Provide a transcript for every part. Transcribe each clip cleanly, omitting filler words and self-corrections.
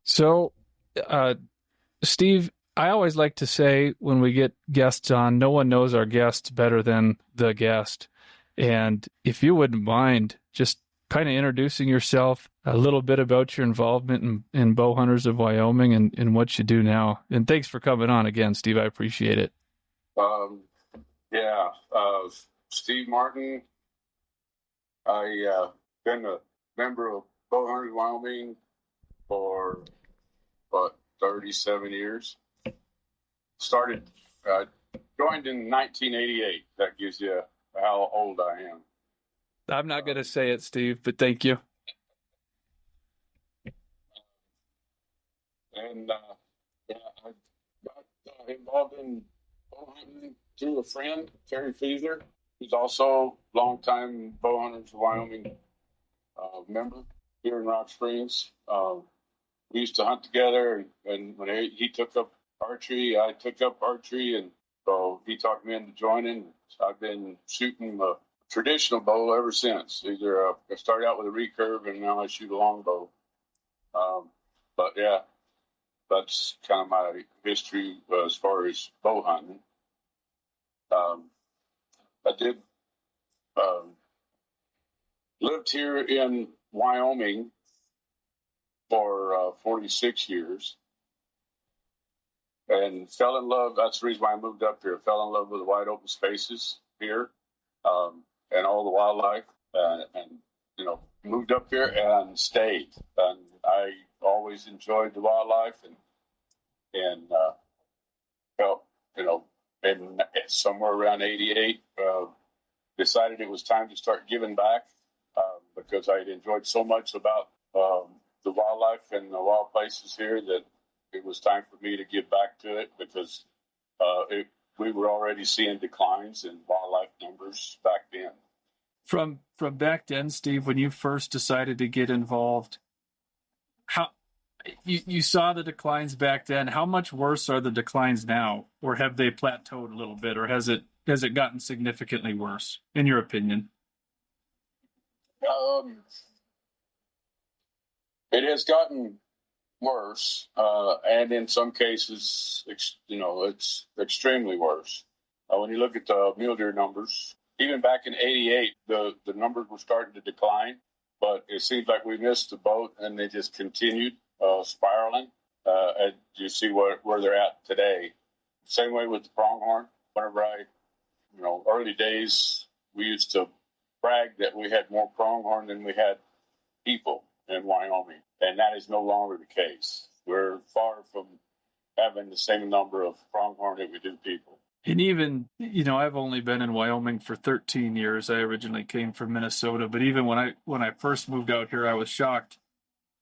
So, uh, Steve, I always like to say when we get guests on, no one knows our guest better than the guest. And if you wouldn't mind just kind of introducing yourself, a little bit about your involvement in Bow Hunters of Wyoming and what you do now. And thanks for coming on again, Steve. I appreciate it. Um, yeah, Steve Martin. I been a member of Bow Hunters Wyoming for about 37 years. Started, joined in 1988. That gives you how old I am. I'm not going to say it, Steve, but thank you. And yeah, I got involved in bow hunting through a friend, Terry Feeser, who's also a longtime Bow Hunters of Wyoming member here in Rock Springs. We used to hunt together, and when he took up archery, I took up archery, and so he talked me into joining. I've been shooting a traditional bow ever since. I started out with a recurve, and now I shoot a longbow. But yeah, that's kind of my history as far as bow hunting. I did lived here in Wyoming for 46 years and fell in love. That's the reason why I moved up here. Fell in love with the wide open spaces here and all the wildlife, and moved up here and stayed. And I always enjoyed the wildlife and felt, in somewhere around 88, decided it was time to start giving back because I had enjoyed so much about the wildlife and the wild places here that it was time for me to give back to it because we were already seeing declines in wildlife numbers back then. From back then, Steve, when you first decided to get involved, how you saw the declines back then? How much worse are the declines now, or have they plateaued a little bit, or has it gotten significantly worse, in your opinion? It has gotten worse, and in some cases, it's extremely worse. When you look at the mule deer numbers, even back in '88, the numbers were starting to decline, but it seems like we missed the boat, and they just continued spiraling. And you see where they're at today. Same way with the pronghorn. Whenever early days, we used to brag that we had more pronghorn than we had people in Wyoming, and that is no longer the case. We're far from having the same number of pronghorn that we do people. And even, I've only been in Wyoming for 13 years. I originally came from Minnesota, but even when I first moved out here, I was shocked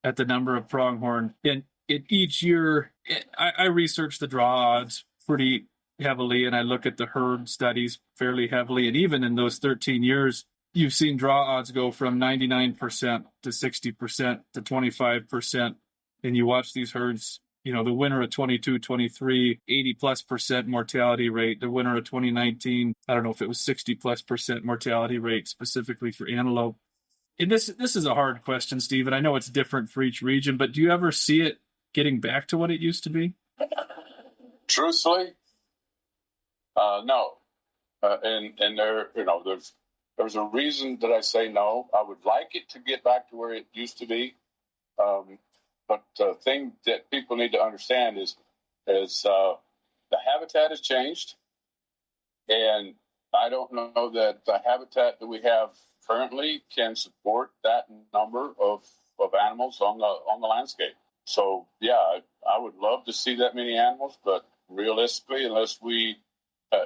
at the number of pronghorn. And each year, I research the draw odds pretty heavily, and I look at the herd studies fairly heavily. And even in those 13 years, you've seen draw odds go from 99% to 60% to 25%. And you watch these herds, the winner of 22, 23, 80+% mortality rate. The winner of 2019, I don't know if it was 60+% mortality rate specifically for antelope. And this is a hard question, Steve, and I know it's different for each region, but do you ever see it getting back to what it used to be? Truthfully, no. And there's a reason that I say no. I would like it to get back to where it used to be. But the thing that people need to understand is the habitat has changed. And I don't know that the habitat that we have currently can support that number of animals on the landscape. So, yeah, I would love to see that many animals, but realistically, unless we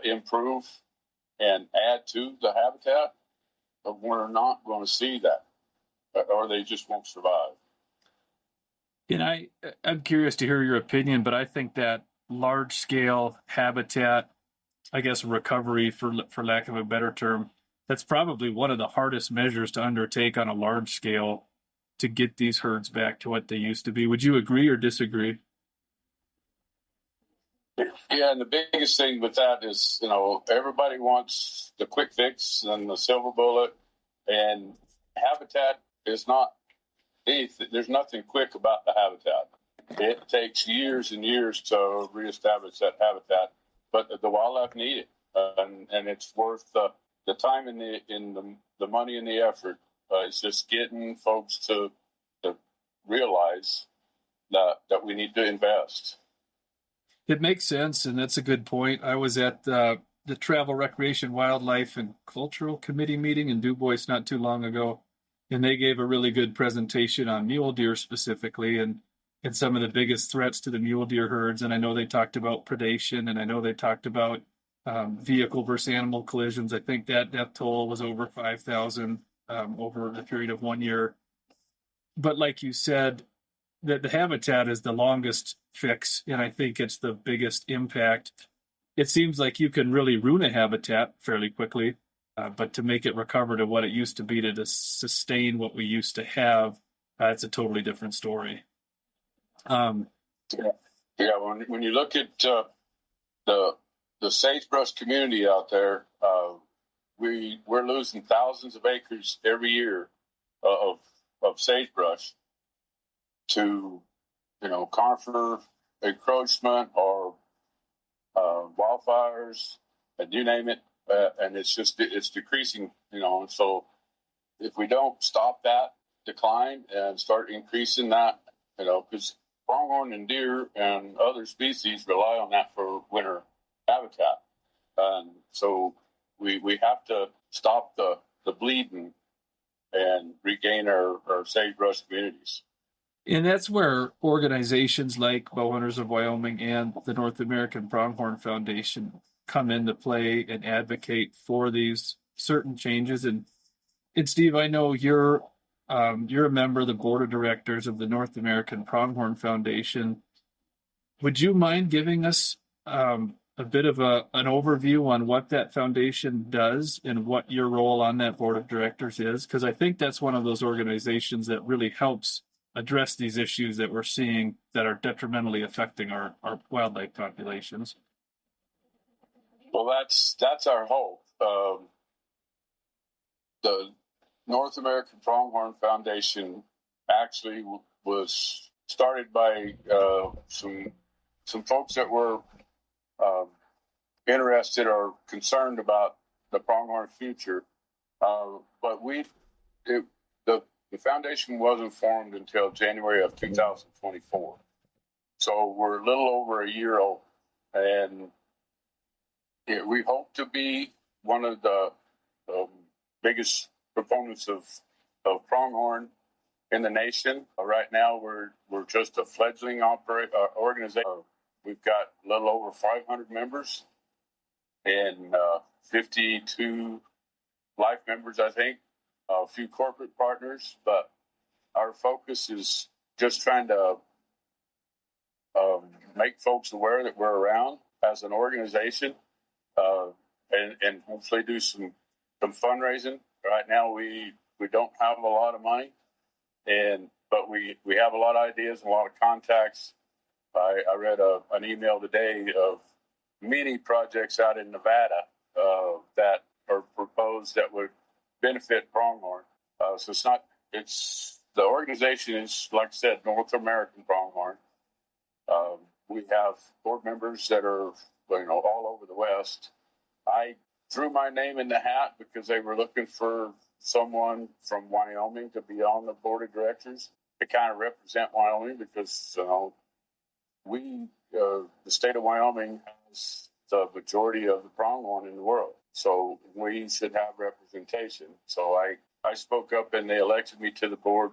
improve and add to the habitat, we're not going to see that, or they just won't survive. And I'm curious to hear your opinion, but I think that large-scale habitat, I guess recovery, for lack of a better term, that's probably one of the hardest measures to undertake on a large scale to get these herds back to what they used to be. Would you agree or disagree? Yeah, and the biggest thing with that is, everybody wants the quick fix and the silver bullet, and habitat is not anything. There's nothing quick about the habitat. it takes years and years to reestablish that habitat, but the wildlife need it, and it's worth the time and the money and the effort. It's just getting folks to realize that we need to invest. It makes sense, and that's a good point. I was at the Travel, Recreation, Wildlife, and Cultural Committee meeting in Du Bois not too long ago, and they gave a really good presentation on mule deer specifically, and some of the biggest threats to the mule deer herds. And I know they talked about predation, and I know they talked about vehicle versus animal collisions. I think that death toll was over 5,000 over the period of 1 year. But like you said, that the habitat is the longest fix, and I think it's the biggest impact. It seems like you can really ruin a habitat fairly quickly, but to make it recover to what it used to be, to sustain what we used to have, it's a totally different story. When you look at the sagebrush community out there, we're losing thousands of acres every year of sagebrush to conifer encroachment or wildfires, and you name it, and it's decreasing. And so if we don't stop that decline and start increasing that, because pronghorn and deer and other species rely on that for winter habitat, and so we have to stop the bleeding and regain our sagebrush communities. And that's where organizations like Bowhunters of Wyoming and the North American Pronghorn Foundation come into play and advocate for these certain changes. And Steve, I know you're a member of the board of directors of the North American Pronghorn Foundation. Would you mind giving us a bit of an overview on what that foundation does and what your role on that board of directors is? Because I think that's one of those organizations that really helps address these issues that we're seeing that are detrimentally affecting our wildlife populations. Well, that's our hope. The North American Pronghorn Foundation actually was started by some folks that were interested or concerned about the pronghorn future, but the foundation wasn't formed until January of 2024. So we're a little over a year old, and we hope to be one of the biggest proponents of pronghorn in the nation. Right now, we're just a fledgling organization. We've got a little over 500 members and 52 life members, I think. A few corporate partners, but our focus is just trying to make folks aware that we're around as an organization, and hopefully do some fundraising. Right now, we don't have a lot of money, but we have a lot of ideas and a lot of contacts. I read an email today of many projects out in Nevada that are proposed that would benefit pronghorn. So the organization is, like I said, North American Pronghorn. We have board members that are all over the West. I threw my name in the hat because they were looking for someone from Wyoming to be on the board of directors to kind of represent Wyoming, because the state of Wyoming has the majority of the pronghorn in the world. So we should have representation. So I spoke up and they elected me to the board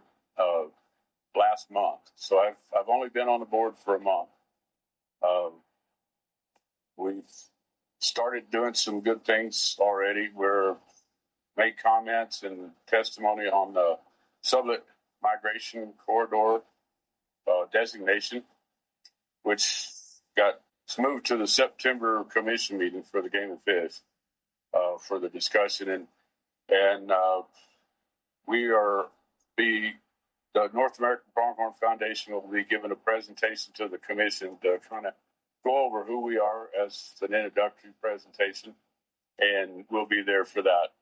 last month. So I've only been on the board for a month. We've started doing some good things already. We're made comments and testimony on the Sublette Migration Corridor designation, which got moved to the September commission meeting for the Game and Fish. For the discussion, and the North American Pronghorn Foundation will be giving a presentation to the commission to kind of go over who we are as an introductory presentation, and we'll be there for that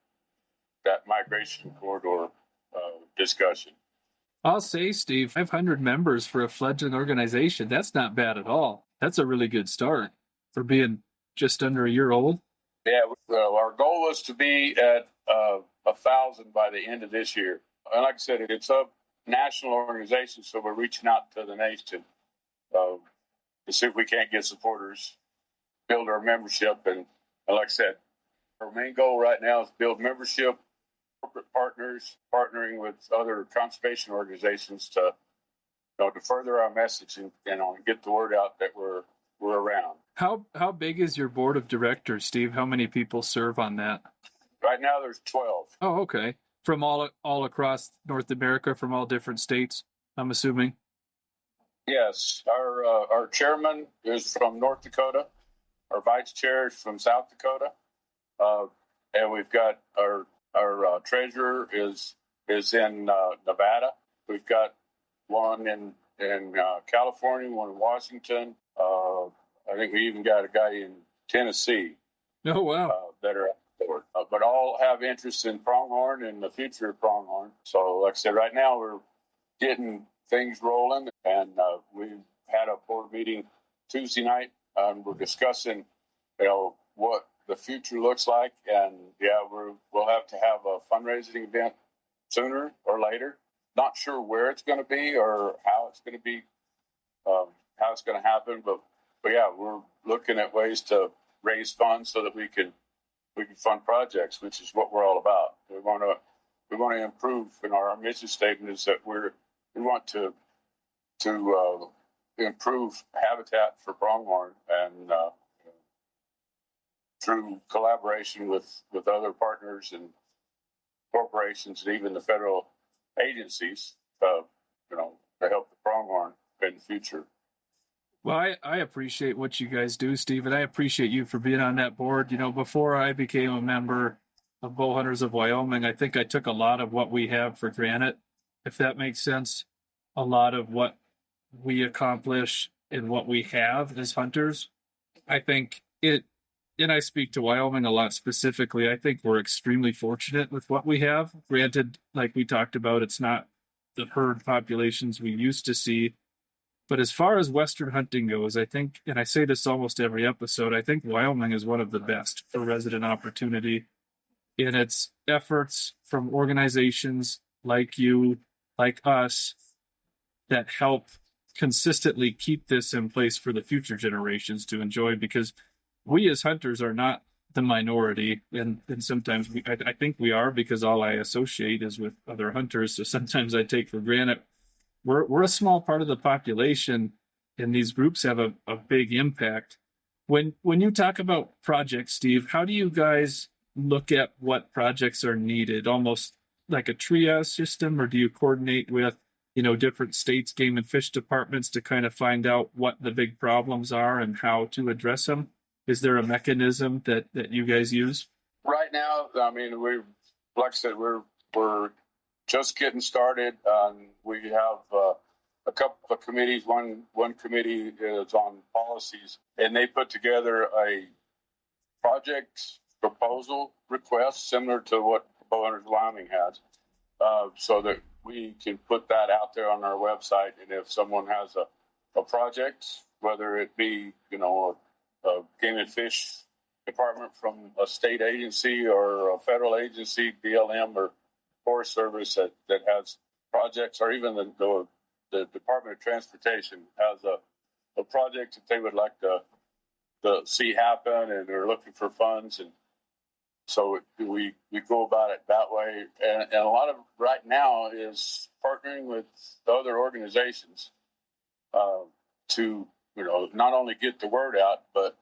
migration corridor discussion. I'll say, Steve, 500 members for a fledgling organization. That's not bad at all. That's a really good start for being just under a year old. Yeah, our goal was to be at 1,000 by the end of this year. And like I said, it's a national organization, so we're reaching out to the nation to see if we can't get supporters, build our membership. And like I said, our main goal right now is build membership, corporate partners, partnering with other conservation organizations to further our message and get the word out that we're around. How big is your board of directors, Steve? How many people serve on that? Right now, there's 12. Oh, okay. From all across North America, from all different states, I'm assuming. Yes, our chairman is from North Dakota. Our vice chair is from South Dakota, and we've got our treasurer is in Nevada. We've got one in California, one in Washington. I think we even got a guy in Tennessee. Oh, wow. That are board, but all have interest in pronghorn and the future of pronghorn. So, like I said, right now we're getting things rolling, and we had a board meeting Tuesday night, and we're discussing, what the future looks like, and we'll have to have a fundraising event sooner or later. Not sure where it's going to be or how it's going to be, how it's going to happen, but yeah, we're looking at ways to raise funds so that we can fund projects, which is what we're all about. We want to improve, and our mission statement is that we want to improve habitat for pronghorn, and through collaboration with other partners and corporations and even the federal agencies, to help the pronghorn in the future. Well, I appreciate what you guys do, Steve, and I appreciate you for being on that board. Before I became a member of Bow Hunters of Wyoming, I think I took a lot of what we have for granted, if that makes sense. A lot of what we accomplish and what we have as hunters. I think and I speak to Wyoming a lot specifically, I think we're extremely fortunate with what we have. Granted, like we talked about, it's not the herd populations we used to see. But as far as Western hunting goes, I think, and I say this almost every episode, I think Wyoming is one of the best for resident opportunity in its efforts from organizations like you, like us, that help consistently keep this in place for the future generations to enjoy, because we as hunters are not the minority, and sometimes I think we are, because all I associate is with other hunters, so sometimes I take for granted we're a small part of the population, and these groups have a big impact. When you talk about projects, Steve, how do you guys look at what projects are needed? Almost like a triage system, or do you coordinate with different states' game and fish departments to kind of find out what the big problems are and how to address them? Is there a mechanism that you guys use? Right now, I mean, like I said, we're just getting started. We have a couple of committees. One committee is on policies, and they put together a project proposal request similar to what Bow Hunters Wyoming has, so that we can put that out there on our website. And if someone has a project, whether it be a game and fish department from a state agency or a federal agency, BLM or Forest Service that has projects, or even the Department of Transportation has a project that they would like to see happen, and they're looking for funds, and so we go about it that way. And a lot of right now is partnering with other organizations to not only get the word out, but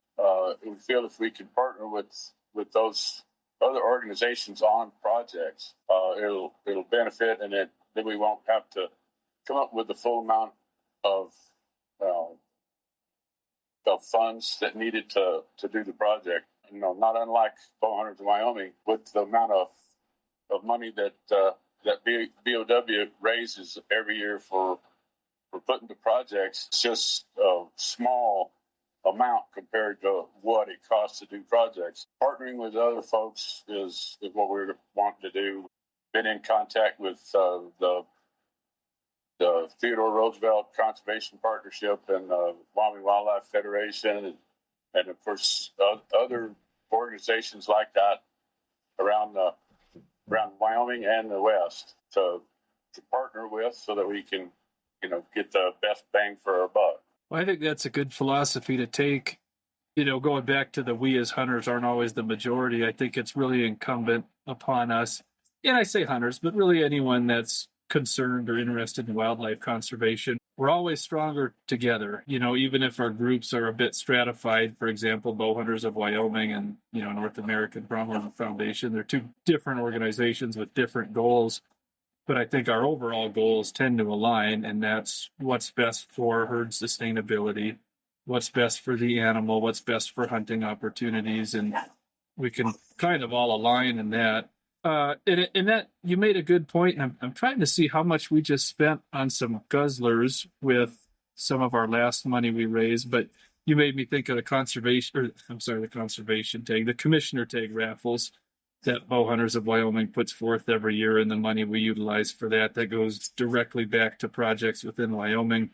we feel if we can partner with those other organizations on projects, it'll benefit, and then we won't have to come up with the full amount of funds that needed to do the project. Not unlike Bow Hunters in Wyoming, with the amount of money that BOW raises every year for putting the projects. It's just a small amount compared to what it costs to do projects. Partnering with other folks is what we're wanting to do. Been in contact with the the Theodore Roosevelt Conservation Partnership and Wyoming Wildlife Federation, and of course other organizations like that around Wyoming and the West to partner with, so that we can get the best bang for our buck. Well, I think that's a good philosophy to take. Going back to the we as hunters aren't always the majority. I think it's really incumbent upon us, and I say hunters, but really anyone that's concerned or interested in wildlife conservation. We're always stronger together, even if our groups are a bit stratified. For example, Bow Hunters of Wyoming and, North American Pronghorn Foundation. They're two different organizations with different goals, but I think our overall goals tend to align, and that's what's best for herd sustainability, what's best for the animal, what's best for hunting opportunities, and we can kind of all align in that. And that you made a good point, and I'm trying to see how much we just spent on some guzzlers with some of our last money we raised, but you made me think of the conservation tag, the commissioner tag raffles that Bow Hunters of Wyoming puts forth every year, and the money we utilize for that goes directly back to projects within Wyoming.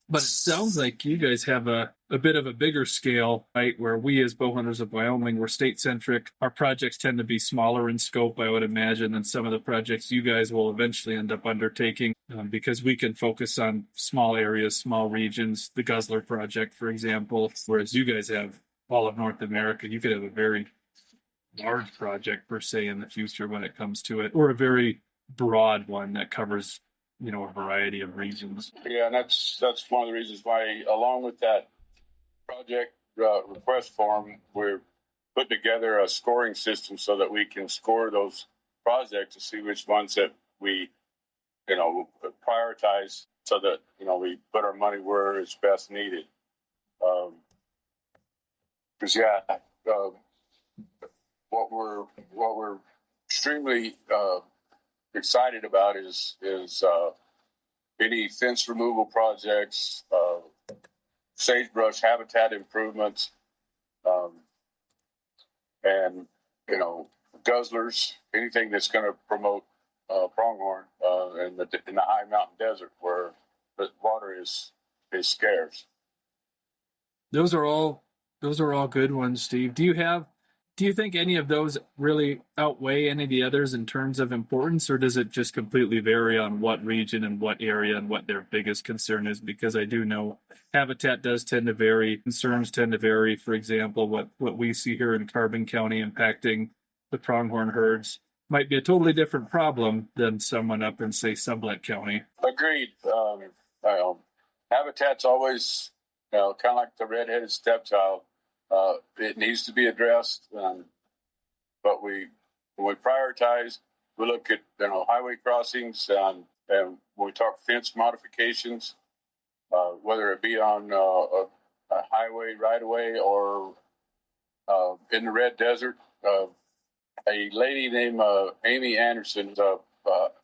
But it sounds like you guys have a bit of a bigger scale, right? Where we as Bow Hunters of Wyoming, we're state-centric. Our projects tend to be smaller in scope, I would imagine, than some of the projects you guys will eventually end up undertaking, because we can focus on small areas, small regions. The Guzzler Project, for example, whereas you guys have all of North America. You could have a very large project, per se, in the future when it comes to it, or a very broad one that covers a variety of regions. Yeah, and that's one of the reasons why, along with that project request form, we're putting together a scoring system so that we can score those projects to see which ones that we prioritize, so that we put our money where it's best needed. Because what we're extremely excited about is any fence removal projects, sagebrush habitat improvements, and guzzlers, anything that's going to promote pronghorn in the high mountain desert where the water is scarce. Those are all good ones, Steve. Do you think any of those really outweigh any of the others in terms of importance, or does it just completely vary on what region and what area and what their biggest concern is? Because I do know habitat does tend to vary, concerns tend to vary. For example, what we see here in Carbon County impacting the pronghorn herds might be a totally different problem than someone up in, say, Sublette County. Agreed. Habitat's always, kind of like the red-headed stepchild. It needs to be addressed, but when we prioritize, we look at highway crossings, and when we talk fence modifications, whether it be on a highway right away or in the Red Desert. A lady named Amy Anderson is a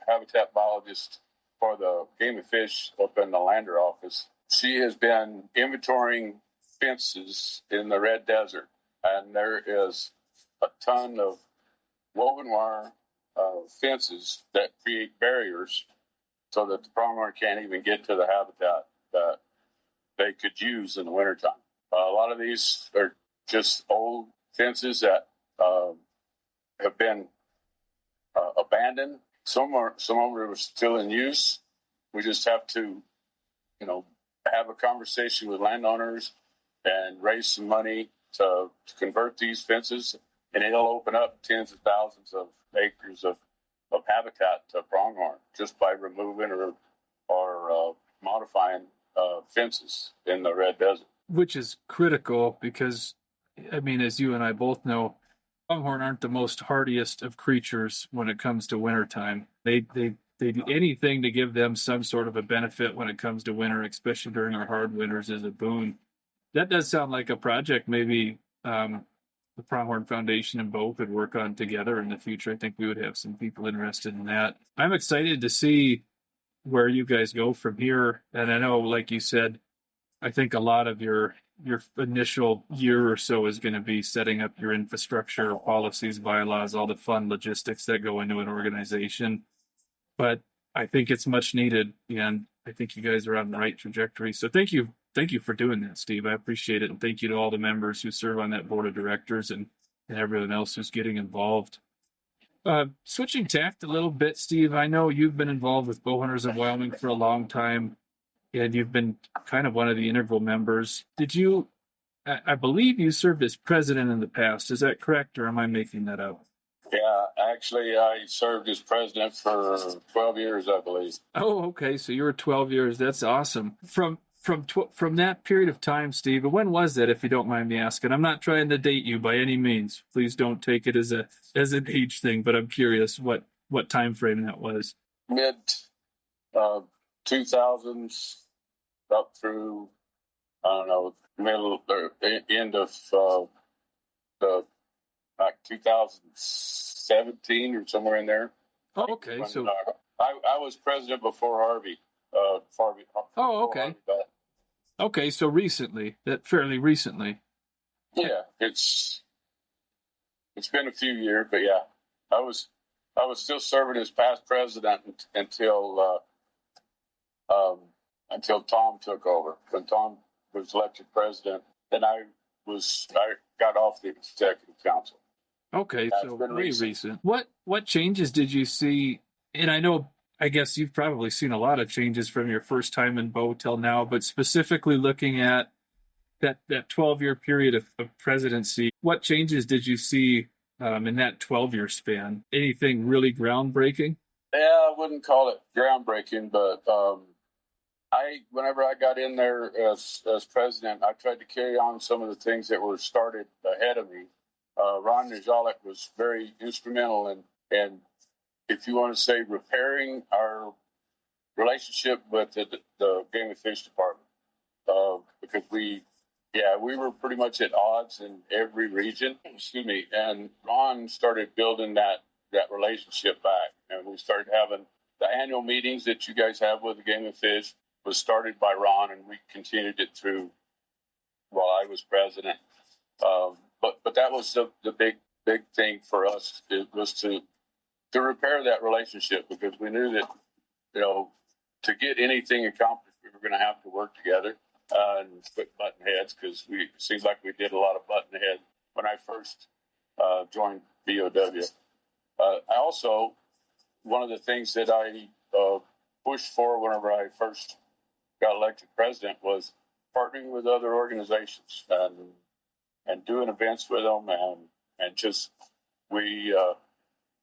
habitat biologist for the Game and Fish up in the Lander office. She has been inventorying fences in the Red Desert, and there is a ton of woven wire fences that create barriers so that the pronghorn can't even get to the habitat that they could use in the wintertime. A lot of these are just old fences that have been abandoned. Some of them are still in use. We just have to, have a conversation with landowners and raise some money to convert these fences, and it'll open up tens of thousands of acres of habitat to pronghorn just by removing or modifying fences in the Red Desert. Which is critical because, as you and I both know, pronghorn aren't the most hardiest of creatures when it comes to wintertime. They do anything to give them some sort of a benefit when it comes to winter, especially during our hard winters, is a boon. That does sound like a project maybe the Pronghorn Foundation and Bow could work on together in the future. I think we would have some people interested in that. I'm excited to see where you guys go from here. And I know, like you said, I think a lot of your initial year or so is going to be setting up your infrastructure, policies, bylaws, all the fun logistics that go into an organization. But I think it's much needed. And I think you guys are on the right trajectory. So thank you for doing that, Steve. I appreciate it, and thank you to all the members who serve on that board of directors and everyone else who's getting involved. Switching tact a little bit, Steve. I know you've been involved with Bowhunters of Wyoming for a long time, and you've been kind of one of the integral members. Did you? I believe you served as president in the past. Is that correct, or am I making that up? Yeah, actually, I served as president for 12 years, I believe. Oh, okay. So you were 12 years. That's awesome. From that period of time, Steve. When was that, if you don't mind me asking? I'm not trying to date you by any means. Please don't take it as an age thing. But I'm curious what time frame that was. Mid 2000s up through, I don't know, middle or end of the like 2017 or somewhere in there. Oh, okay. When, so I was president before Harvey. Oh, okay. Okay, so recently, fairly recently. Yeah, it's been a few years, but yeah, I was still serving as past president until Tom took over. When Tom was elected president, then I got off the executive council. Okay, so very recent. What changes did you see? And I guess you've probably seen a lot of changes from your first time in Bow till now, but specifically looking at that 12-year period of presidency, what changes did you see in that 12-year span? Anything really groundbreaking? Yeah, I wouldn't call it groundbreaking, but whenever I got in there as president, I tried to carry on some of the things that were started ahead of me. Ron Najalik was very instrumental in, if you want to say, repairing our relationship with the Game and Fish Department, because we were pretty much at odds in every region. Excuse me, and Ron started building that relationship back, and we started having the annual meetings that you guys have with the Game and Fish. Was started by Ron, and we continued it through while I was president. But that was the big thing for us. It was to repair that relationship, because we knew that, to get anything accomplished, we were going to have to work together and quit button heads, because it seems like we did a lot of button head when I first joined BOW. I also, one of the things that I pushed for whenever I first got elected president was partnering with other organizations and doing events with them, and just we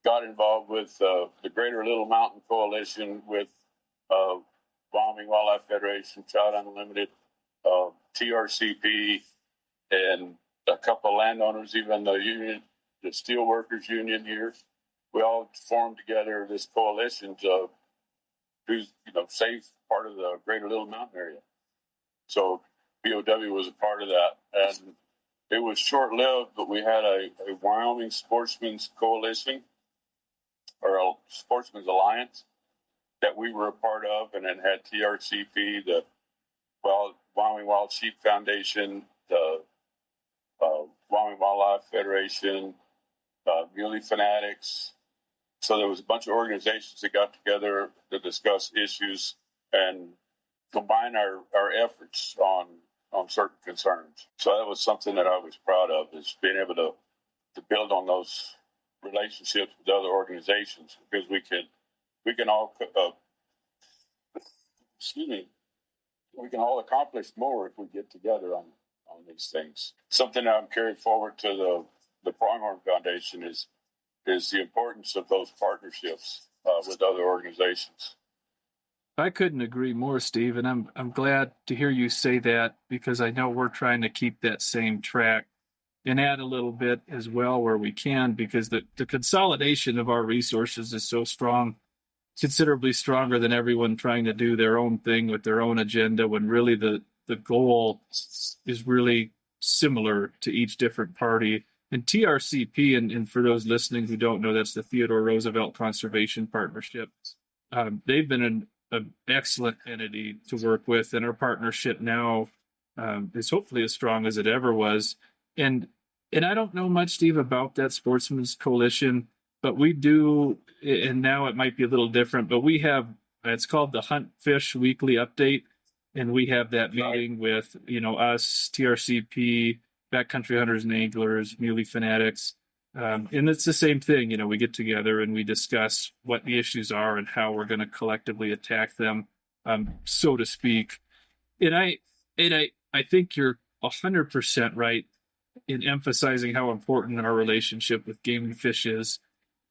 got involved with the Greater Little Mountain Coalition, with Wyoming Wildlife Federation, Trout Unlimited, TRCP, and a couple of landowners, even the union, the Steelworkers Union here. We all formed together this coalition to save part of the Greater Little Mountain area. So BOW was a part of that, and it was short-lived, but we had a Wyoming Sportsmen's Coalition, or a Sportsmen's Alliance, that we were a part of, and then had TRCP, the Wyoming Wild Sheep Foundation, the Wyoming Wildlife Federation, Muley Fanatics. So there was a bunch of organizations that got together to discuss issues and combine our efforts on certain concerns. So that was something that I was proud of, is being able to build on those relationships with other organizations, because we can all we can all accomplish more if we get together on these things. Something that I'm carrying forward to the Pronghorn Foundation is the importance of those partnerships with other organizations. I couldn't agree more, Steve, and I'm glad to hear you say that, because I know we're trying to keep that same track and add a little bit as well where we can, because the consolidation of our resources is so strong, considerably stronger than everyone trying to do their own thing with their own agenda, when really the goal is really similar to each different party. And TRCP, and for those listening who don't know, that's the Theodore Roosevelt Conservation Partnership. They've been an excellent entity to work with, and our partnership now is hopefully as strong as it ever was. And I don't know much, Steve, about that Sportsmen's Coalition, but we do, and now it might be a little different, but we have It's called the Hunt Fish Weekly Update. And we have that meeting with, us, TRCP, Backcountry Hunters and Anglers, Muley Fanatics. And it's the same thing. We get together and we discuss what the issues are and how we're going to collectively attack them, so to speak. And I think you're 100% right in emphasizing how important our relationship with game and fish is.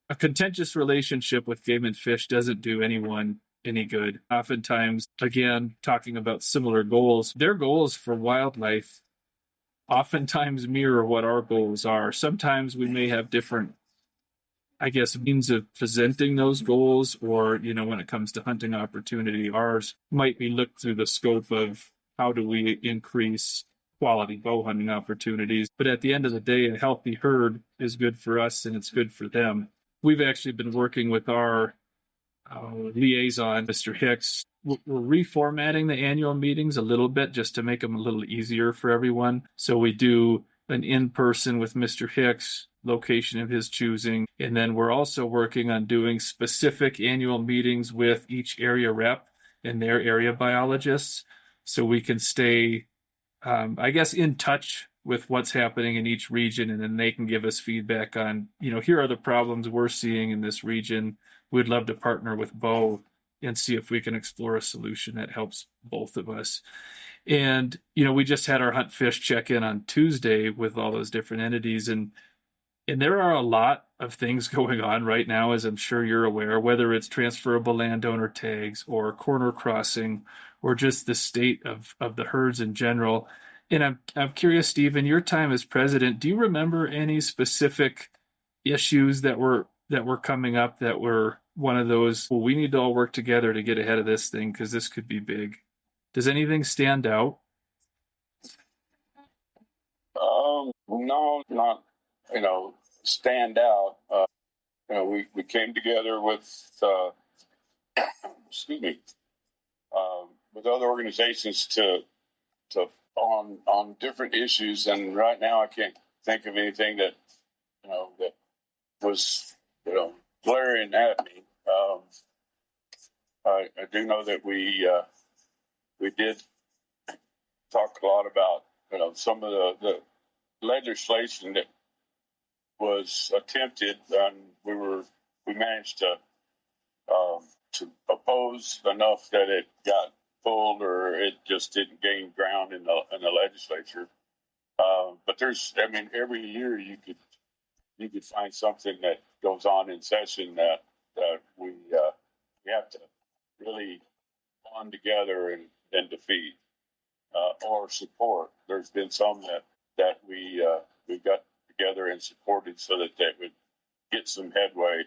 A contentious relationship with game and fish doesn't do anyone any good. Oftentimes, again, talking about similar goals, their goals for wildlife oftentimes mirror what our goals are. Sometimes we may have different, means of presenting those goals, or, when it comes to hunting opportunity, ours might be looked through the scope of how do we increase quality bow hunting opportunities. But at the end of the day, a healthy herd is good for us and it's good for them. We've actually been working with our liaison, Mr. Hicks. We're reformatting the annual meetings a little bit just to make them a little easier for everyone. So we do an in-person with Mr. Hicks, location of his choosing. And then we're also working on doing specific annual meetings with each area rep and their area biologists so we can stay, in touch with what's happening in each region, and then they can give us feedback on, here are the problems we're seeing in this region. We'd love to partner with Bo and see if we can explore a solution that helps both of us. And, we just had our Hunt Fish check-in on Tuesday with all those different entities, and there are a lot of things going on right now, as I'm sure you're aware, whether it's transferable landowner tags or corner crossing or just the state of the herds in general. And I'm curious, Steve, in your time as president, do you remember any specific issues that were coming up that were one of those, well, we need to all work together to get ahead of this thing because this could be big? Does anything stand out? No, not, stand out. We came together with, excuse me, with other organizations to on different issues, and right now I can't think of anything that that was glaring at me. I do know that we did talk a lot about some of the legislation that was attempted, and we managed to oppose enough that it got pulled, or it just didn't gain ground in the legislature. But there's, every year you could find something that goes on in session that we have to really bond together and defeat or support. There's been some that we got together and supported so that would get some headway.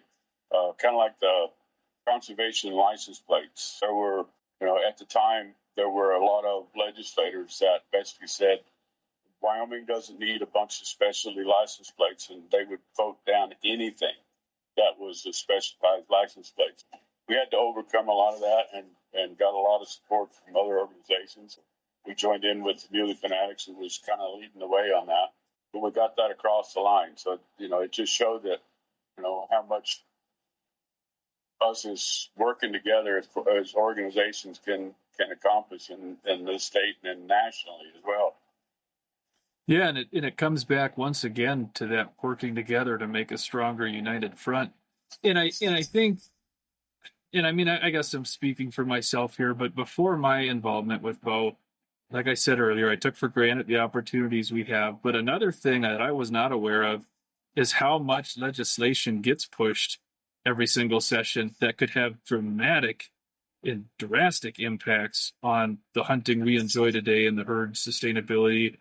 Kind of like the conservation license plates. There were, at the time, there were a lot of legislators that basically said Wyoming doesn't need a bunch of specialty license plates, and they would vote down anything that was a specialized license plate. We had to overcome a lot of that and got a lot of support from other organizations. We joined in with the Muley Fanatics, who was kind of leading the way on that. But we got that across the line. So, it just showed that, how much us as working together as organizations can accomplish in this state and nationally as well. Yeah, and it comes back once again to that working together to make a stronger, united front. And I think, I guess I'm speaking for myself here, but before my involvement with Bo, like I said earlier, I took for granted the opportunities we have. But another thing that I was not aware of is how much legislation gets pushed every single session that could have dramatic and drastic impacts on the hunting we enjoy today and the herd sustainability.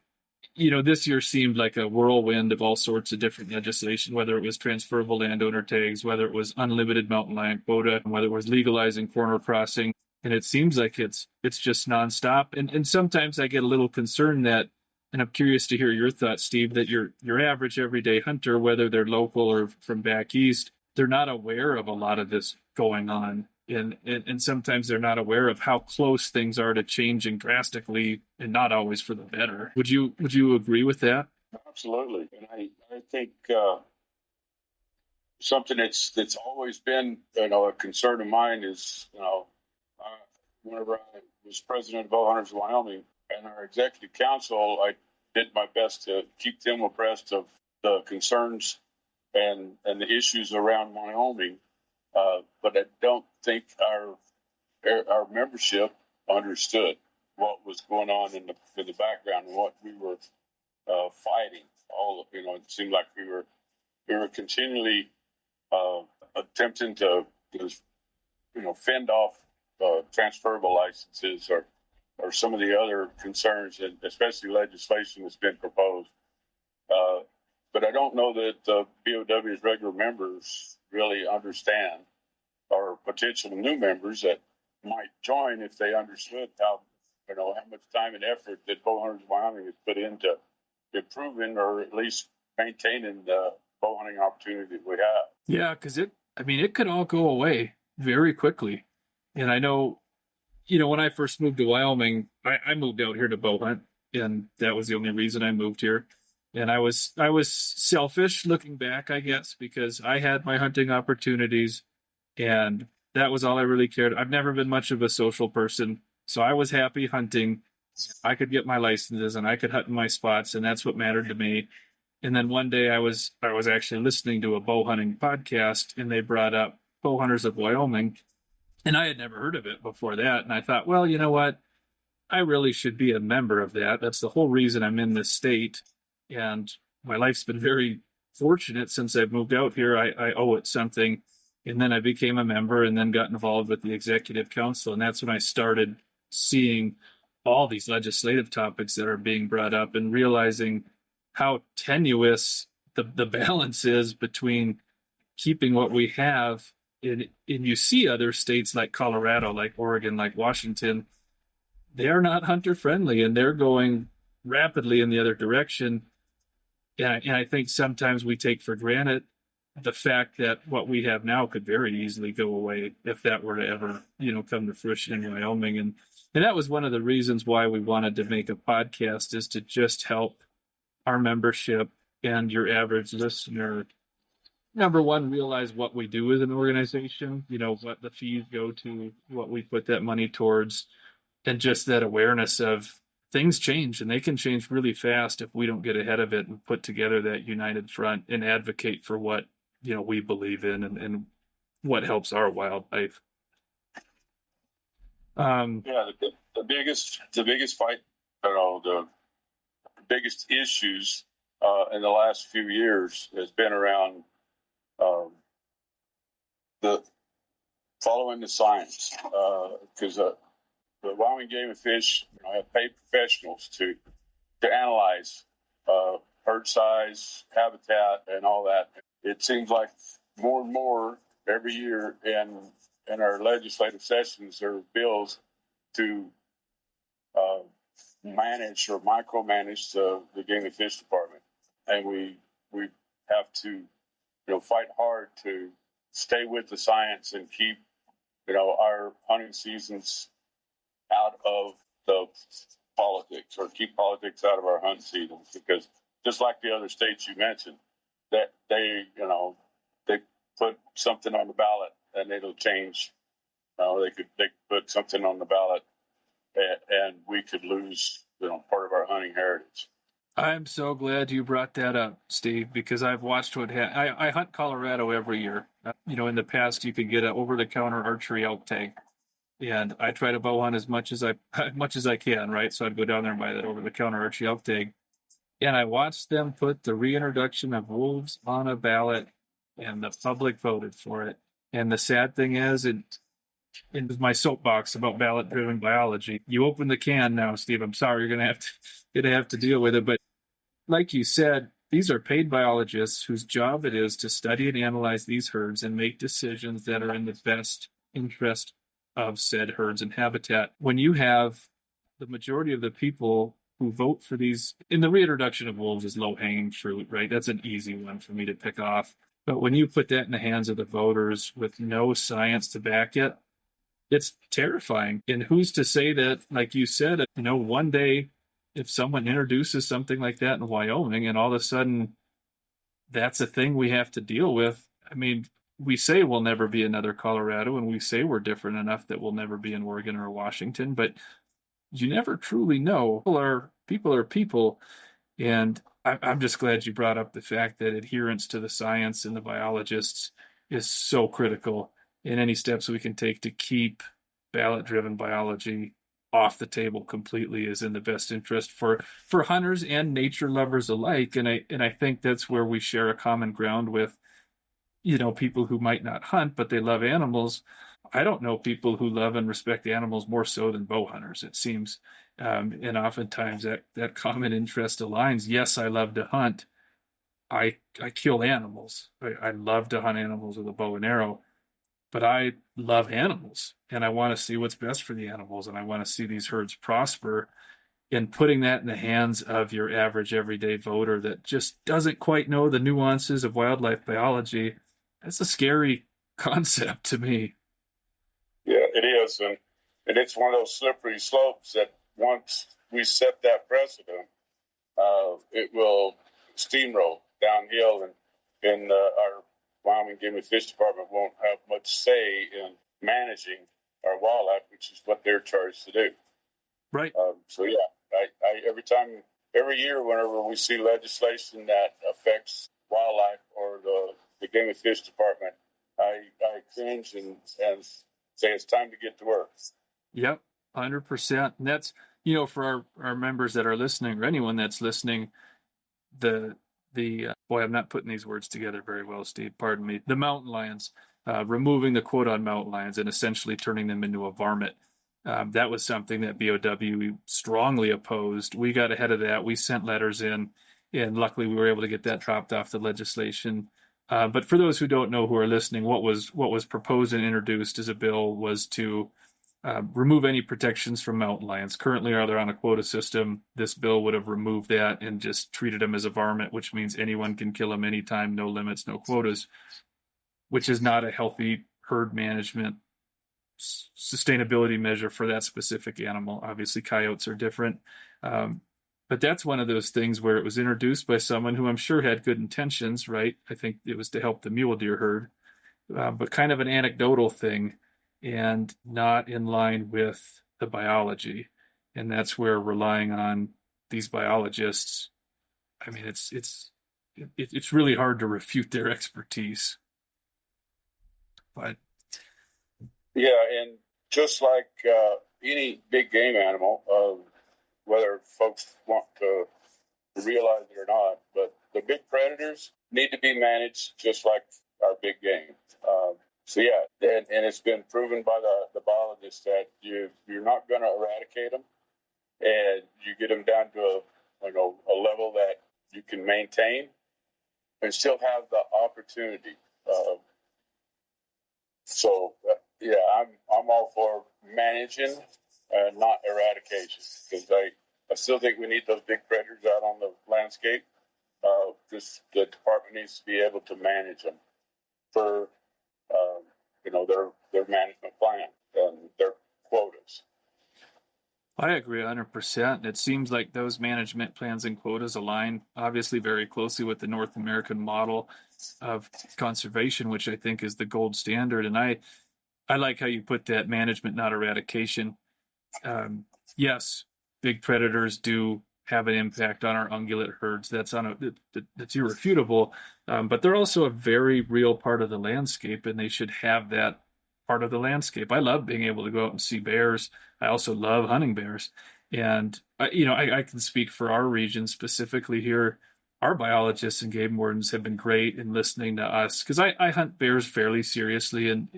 This year seemed like a whirlwind of all sorts of different legislation, whether it was transferable landowner tags, whether it was unlimited mountain lion quota, whether it was legalizing corner crossing. And it seems like it's just nonstop. And sometimes I get a little concerned that, and I'm curious to hear your thoughts, Steve, that your average everyday hunter, whether they're local or from back east, they're not aware of a lot of this going on. And sometimes they're not aware of how close things are to changing drastically and not always for the better. Would you agree with that? Absolutely. And I think something that's always been a concern of mine is whenever I was president of Bow Hunters of Wyoming and our executive council, I did my best to keep them abreast of the concerns and the issues around Wyoming. But I don't think our membership understood what was going on in the background and what we were fighting. It seemed like we were continually attempting to fend off transferable licenses or some of the other concerns, and especially legislation that's been proposed. But I don't know that the BOW's regular members really understand, or potential new members that might join if they understood how much time and effort that Bow Hunters of Wyoming has put into improving or at least maintaining the bow hunting opportunity that we have. Yeah, because it could all go away very quickly. And I know, when I first moved to Wyoming, I moved out here to bow hunt, and that was the only reason I moved here. And I was selfish looking back, I guess, because I had my hunting opportunities, and that was all I really cared. I've never been much of a social person, so I was happy hunting. I could get my licenses and I could hunt in my spots, and that's what mattered to me. And then one day I was actually listening to a bow hunting podcast, and they brought up Bow Hunters of Wyoming, and I had never heard of it before that. And I thought, well, you know what? I really should be a member of that. That's the whole reason I'm in this state. And my life's been very fortunate since I've moved out here. I owe it something. And then I became a member and then got involved with the executive council. And that's when I started seeing all these legislative topics that are being brought up and realizing how tenuous the balance is between keeping what we have. And you see other states like Colorado, like Oregon, like Washington, they are not hunter friendly, and they're going rapidly in the other direction. And I think sometimes we take for granted the fact that what we have now could very easily go away if that were to ever, come to fruition in Wyoming. And that was one of the reasons why we wanted to make a podcast, is to just help our membership and your average listener, number one, realize what we do as an organization, what the fees go to, what we put that money towards, and just that awareness of things change, and they can change really fast if we don't get ahead of it and put together that united front and advocate for what we believe in and what helps our wildlife. The biggest fight, the biggest issues in the last few years has been around the following the science, because the Wyoming Game and Fish have paid professionals to analyze herd size, habitat, and all that. It seems like more and more every year in our legislative sessions, there are bills to manage or micromanage the Game and Fish Department, and we have to fight hard to stay with the science and keep our hunting seasons out of the politics, or keep politics out of our hunt seasons, because just like the other states you mentioned, that they put something on the ballot and it'll change. They could put something on the ballot and we could lose part of our hunting heritage. I'm so glad you brought that up, Steve, because I've watched what I hunt Colorado every year. In the past, you could get an over-the-counter archery elk tag, and I try to bow hunt as much as I can, right? So I'd go down there and buy that over-the-counter archery elk tag, and I watched them put the reintroduction of wolves on a ballot, and the public voted for it. And the sad thing is, in my soapbox about ballot-driven biology, you open the can now, Steve. I'm sorry, you're gonna have to deal with it, but like you said, these are paid biologists whose job it is to study and analyze these herds and make decisions that are in the best interest of said herds and habitat. When you have the majority of the people who vote for these, and the reintroduction of wolves is low-hanging fruit, right? That's an easy one for me to pick off. But when you put that in the hands of the voters with no science to back it, it's terrifying. And who's to say that, like you said, one day, if someone introduces something like that in Wyoming and all of a sudden that's a thing we have to deal with, we say we'll never be another Colorado, and we say we're different enough that we'll never be in Oregon or Washington, but you never truly know. People are people. And I'm just glad you brought up the fact that adherence to the science and the biologists is so critical in any steps we can take to keep ballot driven biology off the table completely is in the best interest for hunters and nature lovers alike. And I think that's where we share a common ground with, people who might not hunt, but they love animals. I don't know people who love and respect animals more so than bow hunters, it seems. And oftentimes that common interest aligns. Yes, I love to hunt. I kill animals. I love to hunt animals with a bow and arrow, but I love animals and I want to see what's best for the animals and I want to see these herds prosper. And putting that in the hands of your average everyday voter that just doesn't quite know the nuances of wildlife biology, that's a scary concept to me. Yeah, it is. And it's one of those slippery slopes that once we set that precedent, it will steamroll downhill, and our Wyoming Game and Fish Department won't have much say in managing our wildlife, which is what they're charged to do. Right. So yeah, every year, whenever we see legislation that affects wildlife or the Game and Fish Department, I cringe and say it's time to get to work. Yep, 100%. And that's, for our members that are listening or anyone that's listening, boy, I'm not putting these words together very well, Steve, pardon me. The mountain lions, removing the quota on mountain lions and essentially turning them into a varmint. That was something that BOW strongly opposed. We got ahead of that. We sent letters in, and luckily we were able to get that dropped off the legislation. But for those who don't know, who are listening, what was proposed and introduced as a bill was to remove any protections from mountain lions. Currently, they're on a quota system. This bill would have removed that and just treated them as a varmint, which means anyone can kill them anytime, no limits, no quotas, which is not a healthy herd management sustainability measure for that specific animal. Obviously, coyotes are different. But that's one of those things where it was introduced by someone who I'm sure had good intentions, right? I think it was to help the mule deer herd, but kind of an anecdotal thing and not in line with the biology. And that's where relying on these biologists, I mean, it's really hard to refute their expertise. But yeah, and just like any big game animal, whether folks want to realize it or not, but the big predators need to be managed just like our big game. So yeah, and it's been proven by the biologists that you're not going to eradicate them, and you get them down to a level that you can maintain and still have the opportunity. Yeah, I'm all for managing and not eradication, because I still think we need those big predators out on the landscape. Just the department needs to be able to manage them for their management plan and their quotas. I agree 100%. It seems like those management plans and quotas align obviously very closely with the North American model of conservation, which I think is the gold standard. And I like how you put that, management, not eradication. Yes, big predators do have an impact on our ungulate herds. That's irrefutable. But they're also a very real part of the landscape, and they should have that part of the landscape. I love being able to go out and see bears. I also love hunting bears. And, I can speak for our region specifically here. Our biologists and game wardens have been great in listening to us, because I hunt bears fairly seriously, and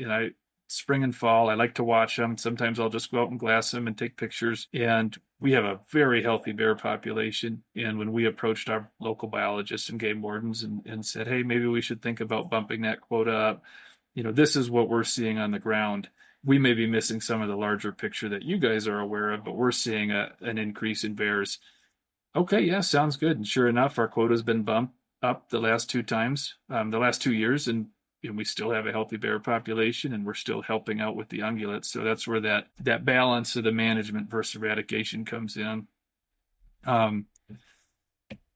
spring and fall, I like to watch them. Sometimes I'll just go out and glass them and take pictures. And we have a very healthy bear population. And when we approached our local biologists and game wardens and said, hey, maybe we should think about bumping that quota up, this is what we're seeing on the ground. We may be missing some of the larger picture that you guys are aware of, but we're seeing an increase in bears. Okay, yeah, sounds good. And sure enough, our quota's been bumped up the last 2 years, and we still have a healthy bear population, and we're still helping out with the ungulates. So that's where that balance of the management versus eradication comes in.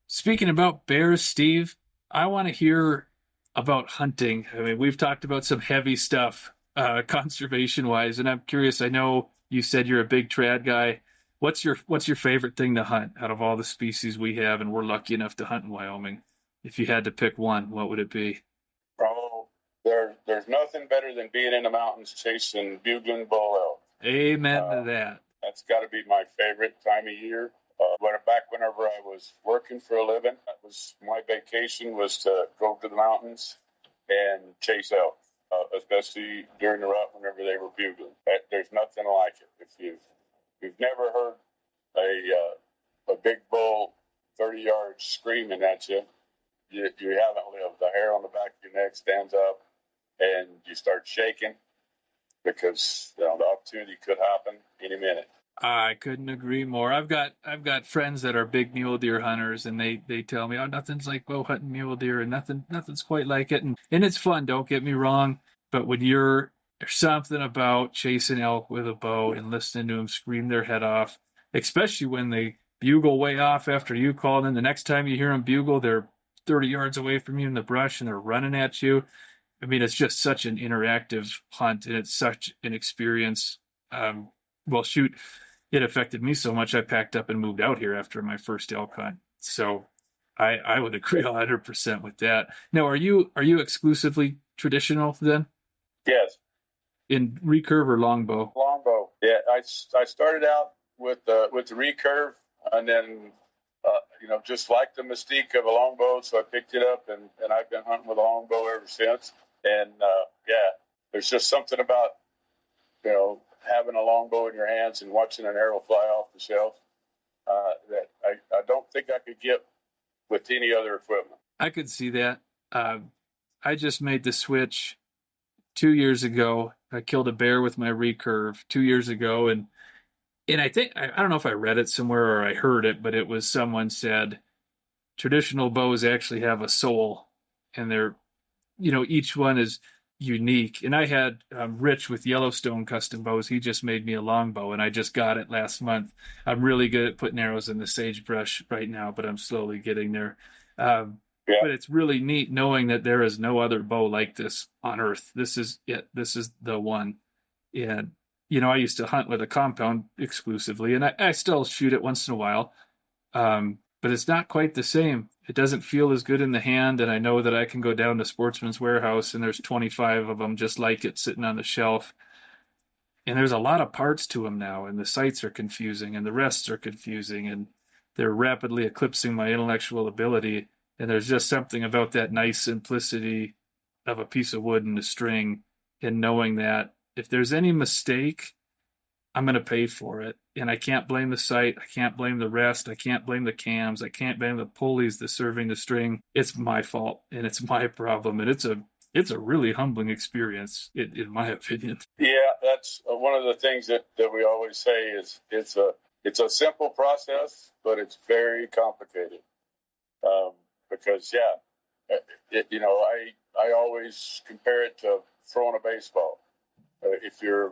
Speaking about bears, Steve, I want to hear about hunting. I mean, we've talked about some heavy stuff, conservation wise, and I'm curious. I know you said you're a big trad guy. What's your favorite thing to hunt out of all the species we have, and we're lucky enough to hunt in Wyoming? If you had to pick one, what would it be? Oh, there's nothing better than being in the mountains chasing bugling bull elk. Amen to that. That's got to be my favorite time of year. Back whenever I was working for a living, that was my vacation was to go to the mountains and chase elk, especially during the rut whenever they were bugling. There's nothing like it. If you've never heard a big bull 30 yards screaming at you, you haven't lived. The hair on the back of your neck stands up, and you start shaking because the opportunity could happen any minute. I couldn't agree more. I've got friends that are big mule deer hunters, and they tell me, oh, nothing's like bow hunting mule deer, and nothing's quite like it, and it's fun. Don't get me wrong, but when there's something about chasing elk with a bow and listening to them scream their head off, especially when they bugle way off after you called in. The next time you hear them bugle, they're 30 yards away from you in the brush, and they're running at you. I mean, it's just such an interactive hunt, and it's such an experience. Well, shoot. It affected me so much I packed up and moved out here after my first elk hunt. So I would agree 100% with that. Now, are you exclusively traditional then? Yes. In recurve or longbow? Longbow. Yeah, I started out with the recurve, and then just like the mystique of a longbow, so I picked it up, and I've been hunting with a longbow ever since. And there's just something about having a longbow in your hands and watching an arrow fly off the shelf that I don't think I could get with any other equipment. I could see that. I just made the switch 2 years ago. I killed a bear with my recurve 2 years ago, and I think I don't know if I read it somewhere or I heard it, but it was someone said traditional bows actually have a soul, and they're each one is unique. And I had Rich with Yellowstone Custom Bows. He just made me a longbow, and I just got it last month. I'm really good at putting arrows in the sagebrush right now, but I'm slowly getting there. But it's really neat knowing that there is no other bow like this on Earth. This is it. This is the one. And I used to hunt with a compound exclusively, and I still shoot it once in a while. But it's not quite the same. It doesn't feel as good in the hand, and I know that I can go down to Sportsman's Warehouse and there's 25 of them just like it sitting on the shelf. And there's a lot of parts to them now, and the sights are confusing, and the rests are confusing, and they're rapidly eclipsing my intellectual ability. And there's just something about that nice simplicity of a piece of wood and a string, and knowing that if there's any mistake, I'm going to pay for it. And I can't blame the sight. I can't blame the rest. I can't blame the cams. I can't blame the pulleys, the serving, the string. It's my fault, and it's my problem. And it's a really humbling experience, in my opinion. Yeah, that's one of the things that we always say is it's a simple process, but it's very complicated. Because I always compare it to throwing a baseball. If you're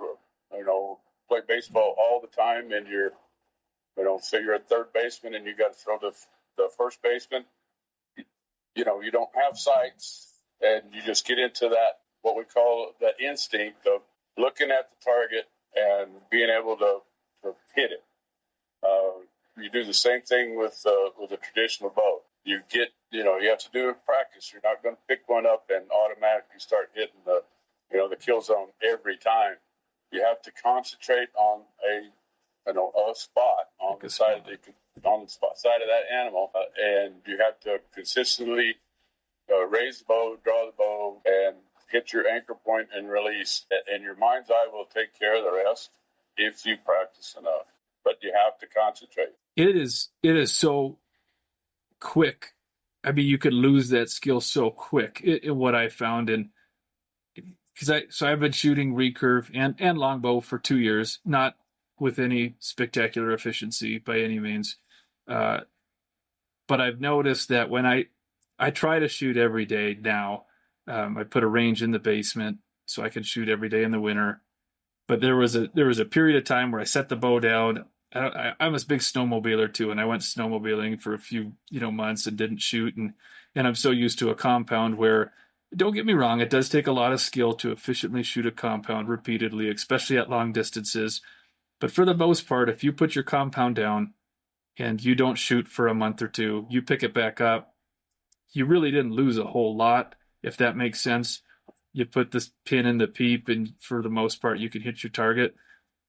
play baseball all the time, and you're say you're a third baseman and you got to throw the first baseman, you don't have sights, and you just get into that, what we call that instinct of looking at the target and being able to hit it. You do the same thing with a traditional bow. You have to do it practice. You're not going to pick one up and automatically start hitting the kill zone every time. You have to concentrate on a spot on the side of that animal, and you have to consistently raise the bow, draw the bow, and hit your anchor point and release. And your mind's eye will take care of the rest if you practice enough. But you have to concentrate. It is so quick. I mean, you could lose that skill so quick. What I found because I've been shooting recurve and longbow for 2 years, not with any spectacular efficiency by any means. But I've noticed that when I try to shoot every day now, I put a range in the basement so I can shoot every day in the winter. But there was a period of time where I set the bow down. I'm a big snowmobiler too, and I went snowmobiling for a few months and didn't shoot, and I'm so used to a compound where don't get me wrong, it does take a lot of skill to efficiently shoot a compound repeatedly, especially at long distances. But for the most part, if you put your compound down and you don't shoot for a month or two, you pick it back up, you really didn't lose a whole lot, if that makes sense. You put this pin in the peep, and for the most part, you can hit your target.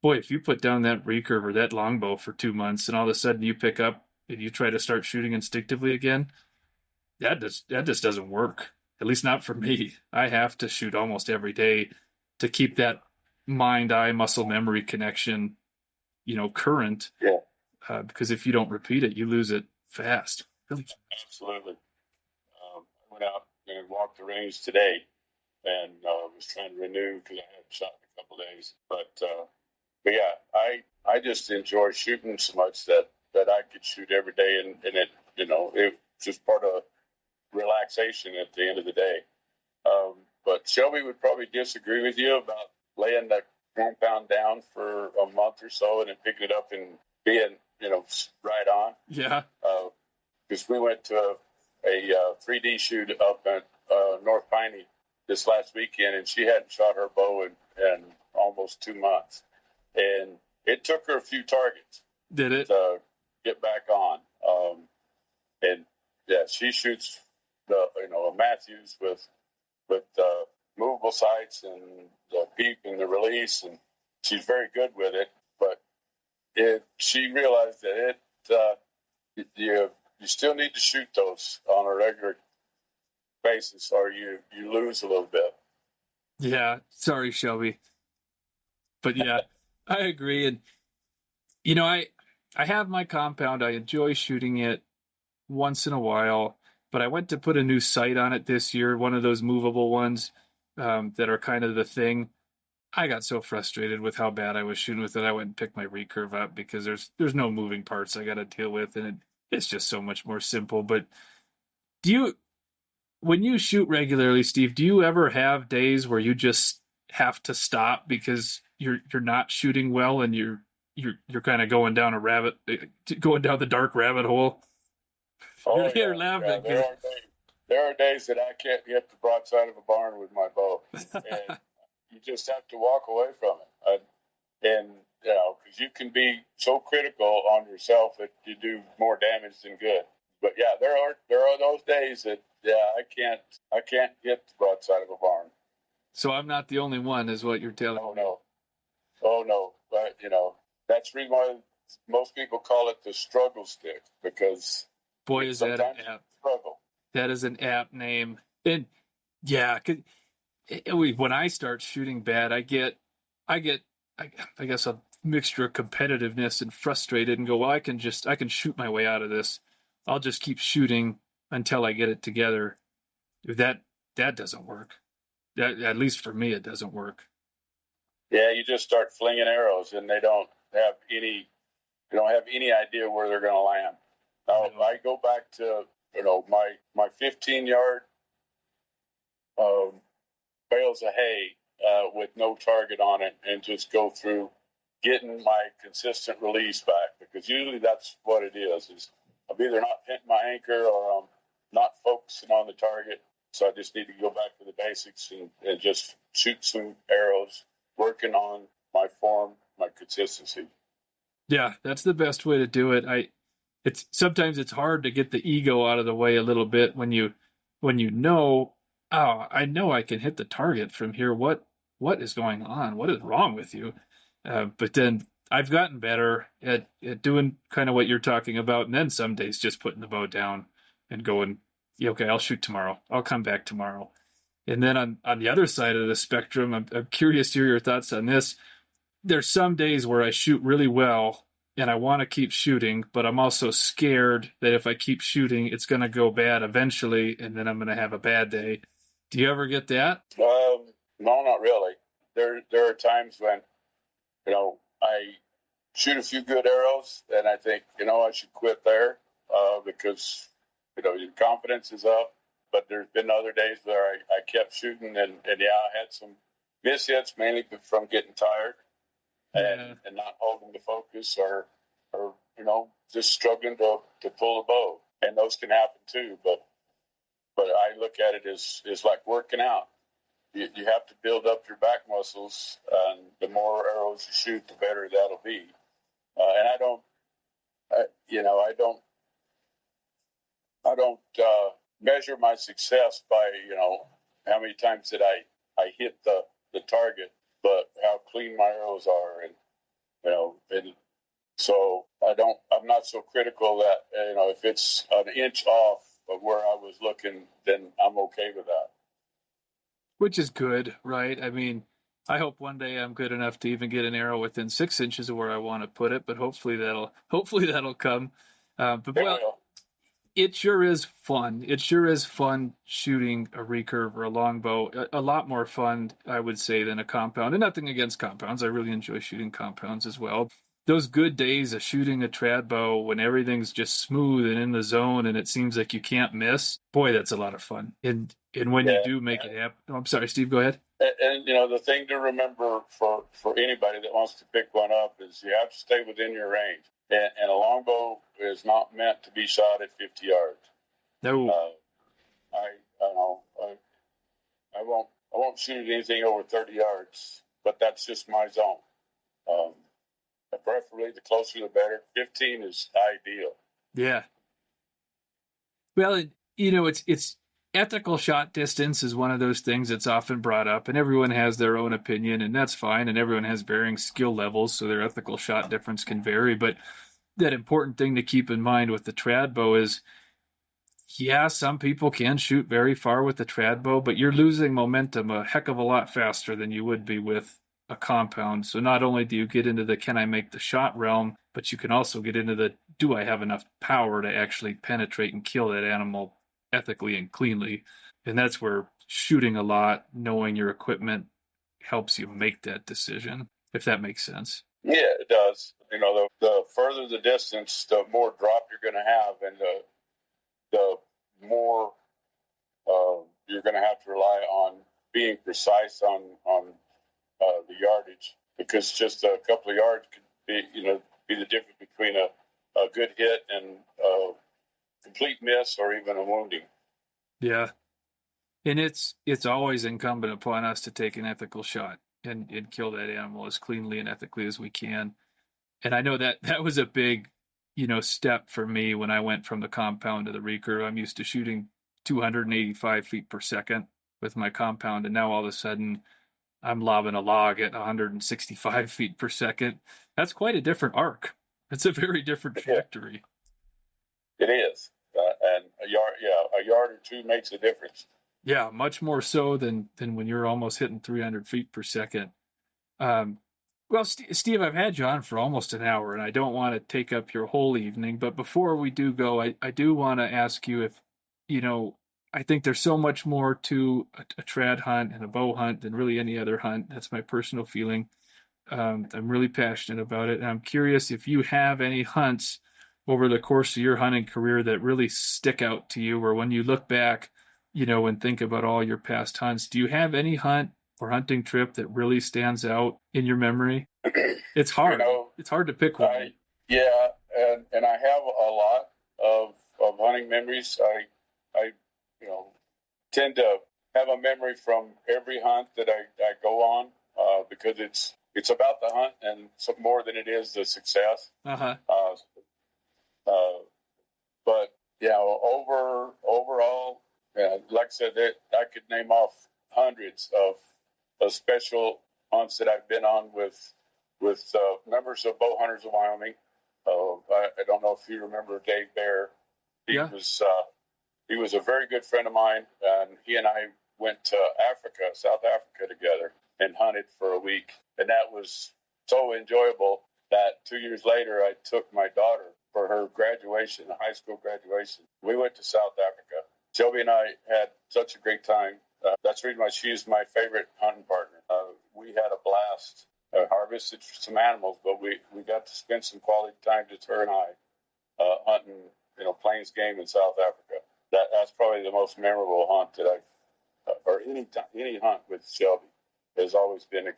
Boy, if you put down that recurve or that longbow for 2 months, and all of a sudden you pick up and you try to start shooting instinctively again, that just doesn't work. At least not for me. I have to shoot almost every day to keep that mind-eye muscle memory connection, current. Yeah, Because if you don't repeat it, you lose it fast. Really. absolutely. I went out and walked the range today, and was trying to renew because I hadn't shot in a couple of days. But yeah, I just enjoy shooting so much that I could shoot every day, and it's just part of relaxation at the end of the day. But Shelby would probably disagree with you about laying the compound down for a month or so and then picking it up and being, right on. Yeah. Because we went to a 3D shoot up at North Piney this last weekend, and she hadn't shot her bow in almost 2 months. And it took her a few targets. Did it? To get back on. And yeah, she shoots a Matthews with movable sights and the peep and the release, and she's very good with it. But she realized that you still need to shoot those on a regular basis, or you lose a little bit. Yeah. Sorry, Shelby. But yeah, I agree. And I have my compound. I enjoy shooting it once in a while, but I went to put a new sight on it this year, one of those movable ones that are kind of the thing. I got so frustrated with how bad I was shooting with it. I went and picked my recurve up because there's no moving parts I got to deal with, and it's just so much more simple. But when you shoot regularly, Steve, do you ever have days where you just have to stop because you're not shooting well and you're kind of going down the dark rabbit hole? Oh, You're yeah. laughing. Yeah, there are days that I can't hit the broadside of a barn with my bow, and you just have to walk away from it. Because you can be so critical on yourself that you do more damage than good. But yeah, there are those days that I can't hit the broadside of a barn. So I'm not the only one, is what you're telling me. Oh no. But that's the reason why most people call it the struggle stick, because boy, is that an app. Struggle. That is an app name. And yeah, when I start shooting bad, I guess a mixture of competitiveness and frustrated, and go, well, I can shoot my way out of this. I'll just keep shooting until I get it together. That doesn't work. At least for me, it doesn't work. Yeah, you just start flinging arrows, and they don't have any idea where they're going to land. Now, if I go back to my 15-yard bales of hay with no target on it, and just go through getting my consistent release back, because usually that's what it is I'm either not hitting my anchor or I'm not focusing on the target. So I just need to go back to the basics and just shoot some arrows, working on my form, my consistency. Yeah, that's the best way to do it. Sometimes it's hard to get the ego out of the way a little bit when you know, oh, I know I can hit the target from here. What is going on? What is wrong with you? But then I've gotten better at doing kind of what you're talking about, and then some days just putting the bow down and going, yeah, okay, I'll shoot tomorrow. I'll come back tomorrow. And then on the other side of the spectrum, I'm curious to hear your thoughts on this. There's some days where I shoot really well and I want to keep shooting, but I'm also scared that if I keep shooting, it's going to go bad eventually, and then I'm going to have a bad day. Do you ever get that? No, not really. There are times when, I shoot a few good arrows and I think, I should quit there because, your confidence is up. But there's been other days where I kept shooting, and yeah, I had some miss hits, mainly from getting tired and not holding the focus or just struggling to pull the bow. And those can happen too. But but I look at it as like working out. You have to build up your back muscles, and the more arrows you shoot, the better that'll be. And I don't, I don't measure my success by how many times that I hit the target, but how clean my arrows are, and so I'm not so critical that if it's an inch off of where I was looking, then I'm okay with that. Which is good, right? I mean, I hope one day I'm good enough to even get an arrow within 6 inches of where I want to put it, but hopefully that'll come. But well, it sure is fun. It sure is fun shooting a recurve or a longbow. A lot more fun, I would say, than a compound. And nothing against compounds. I really enjoy shooting compounds as well. Those good days of shooting a trad bow when everything's just smooth and in the zone and it seems like you can't miss, boy, that's a lot of fun. And when you do make it happen. Oh, I'm sorry, Steve, go ahead. And the thing to remember for anybody that wants to pick one up is you have to stay within your range. And a longbow is not meant to be shot at 50 yards. No. I won't shoot anything over 30 yards, but that's just my zone. Preferably, the closer the better. 15 is ideal. Yeah. Well, it's ethical shot distance is one of those things that's often brought up, and everyone has their own opinion, and that's fine, and everyone has varying skill levels, so their ethical shot difference can vary. But that important thing to keep in mind with the trad bow is, yeah, some people can shoot very far with the trad bow, but you're losing momentum a heck of a lot faster than you would be with a compound. So not only do you get into the can I make the shot realm, but you can also get into the do I have enough power to actually penetrate and kill that animal ethically and cleanly. And that's where shooting a lot, knowing your equipment, helps you make that decision, if that makes sense. Yeah, it does. The further the distance, the more drop you're going to have, and the more you're going to have to rely on being precise on the yardage, because just a couple of yards could be the difference between a good hit and a complete miss or even a wounding. Yeah. And it's always incumbent upon us to take an ethical shot and kill that animal as cleanly and ethically as we can. And I know that was a big, step for me when I went from the compound to the recurve. I'm used to shooting 285 feet per second with my compound, and now all of a sudden I'm lobbing a log at 165 feet per second. That's quite a different arc. It's a very different trajectory. It is. And a yard or two makes a difference. Yeah, much more so than when you're almost hitting 300 feet per second. Well, Steve, I've had you on for almost an hour, and I don't want to take up your whole evening. But before we do go, I do want to ask you if, I think there's so much more to a trad hunt and a bow hunt than really any other hunt. That's my personal feeling. I'm really passionate about it. And I'm curious if you have any hunts over the course of your hunting career that really stick out to you, or when you look back, and think about all your past hunts, do you have any hunt or hunting trip that really stands out in your memory? It's hard. It's hard to pick one. And I have a lot of hunting memories. I tend to have a memory from every hunt that I go on, because it's about the hunt and more than it is the success. Uh-huh. But overall, like I said, I could name off hundreds of special hunts that I've been on with members of Bow Hunters of Wyoming. I don't know if you remember Dave Bear. He was a very good friend of mine, and he and I went to South Africa together, and hunted for a week. And that was so enjoyable that 2 years later, I took my daughter for her graduation, high school graduation. We went to South Africa. Shelby and I had such a great time. That's the reason why she's my favorite hunting partner. We had a blast. Harvested some animals, but we got to spend some quality time, just her and I, hunting, plains game in South Africa. That's probably the most memorable hunt that I've, or any hunt with Shelby has always been, a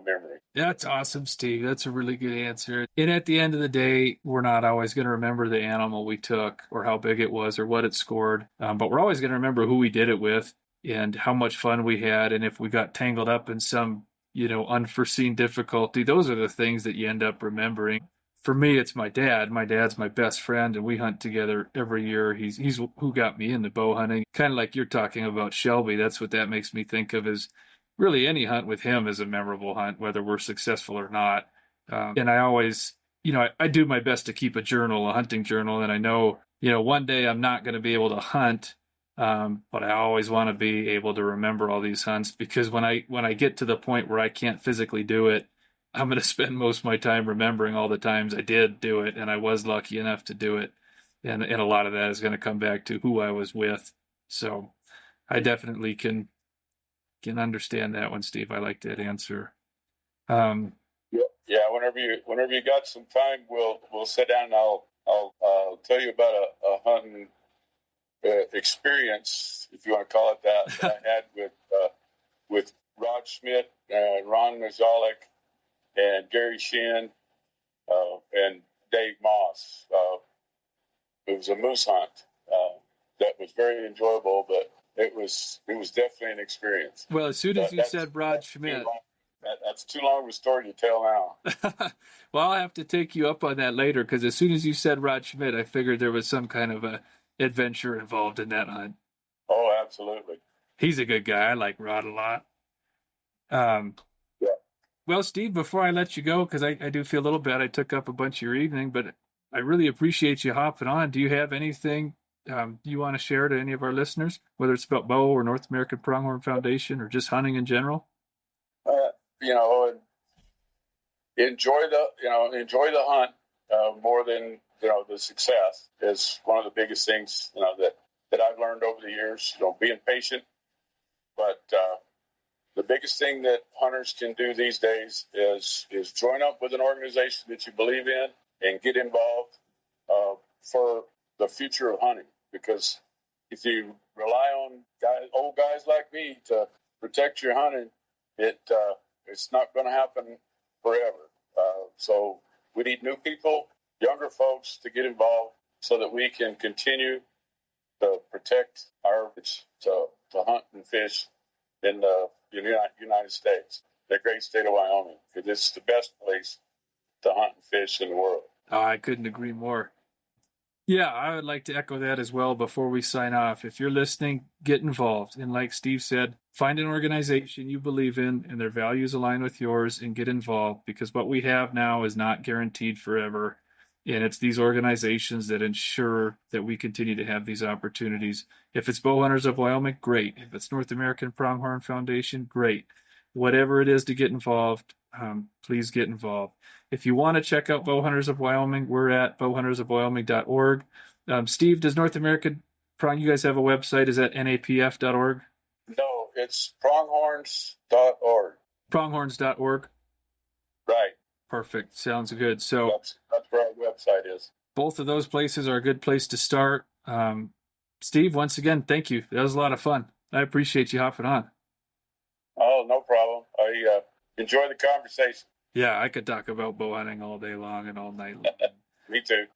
memory. That's awesome, Steve. That's a really good answer. And at the end of the day, we're not always going to remember the animal we took or how big it was or what it scored, but we're always going to remember who we did it with and how much fun we had. And if we got tangled up in some, unforeseen difficulty, those are the things that you end up remembering. For me, it's my dad. My dad's my best friend, and we hunt together every year. He's who got me into bow hunting. Kind of like you're talking about Shelby. That's what that makes me think of is really any hunt with him is a memorable hunt, whether we're successful or not. And I always, I do my best to keep a journal, a hunting journal. And I know, one day I'm not going to be able to hunt, but I always want to be able to remember all these hunts because when I get to the point where I can't physically do it, I'm going to spend most of my time remembering all the times I did do it and I was lucky enough to do it. And a lot of that is going to come back to who I was with. So I definitely can understand that one, Steve. I like that answer. Yeah, whenever you got some time, we'll sit down and I'll tell you about a hunting experience, if you want to call it that I had with Rod Schmidt, Ron Mazalik, and Gary Shin, and Dave Moss. It was a moose hunt that was very enjoyable, but it was definitely an experience. Well, as soon as you said Rod Schmidt, that's too long of a story to tell now. Well, I'll have to take you up on that later because as soon as you said Rod Schmidt, I figured there was some kind of a adventure involved in that hunt. Oh, absolutely. He's a good guy. I like Rod a lot. Yeah. Well, Steve, before I let you go, because I do feel a little bad I took up a bunch of your evening, but I really appreciate you hopping on. Do you have anything you want to share to any of our listeners, whether it's about bow or North American Pronghorn Foundation or just hunting in general? Enjoy the hunt more than the success is one of the biggest things that I've learned over the years. Being patient, but the biggest thing that hunters can do these days is join up with an organization that you believe in and get involved for the future of hunting. Because if you rely on old guys like me to protect your hunting, it's not going to happen forever. So we need new people, younger folks to get involved so that we can continue to protect our to hunt and fish in the United States, the great state of Wyoming. Because it's the best place to hunt and fish in the world. Oh, I couldn't agree more. Yeah, I would like to echo that as well before we sign off. If you're listening, get involved. And like Steve said, find an organization you believe in and their values align with yours and get involved because what we have now is not guaranteed forever. And it's these organizations that ensure that we continue to have these opportunities. If it's Bowhunters of Wyoming, great. If it's North American Pronghorn Foundation, great. Whatever it is to get involved, please get involved. If you want to check out Bowhunters of Wyoming, we're at bowhuntersofwyoming.org. Steve, does North American Prong, you guys have a website? Is that napf.org? No, it's pronghorns.org. Pronghorns.org? Right. Perfect. Sounds good. So that's where our website is. Both of those places are a good place to start. Steve, once again, thank you. That was a lot of fun. I appreciate you hopping on. Oh, no problem. I enjoy the conversation. Yeah, I could talk about bow hunting all day long and all night long. Me too.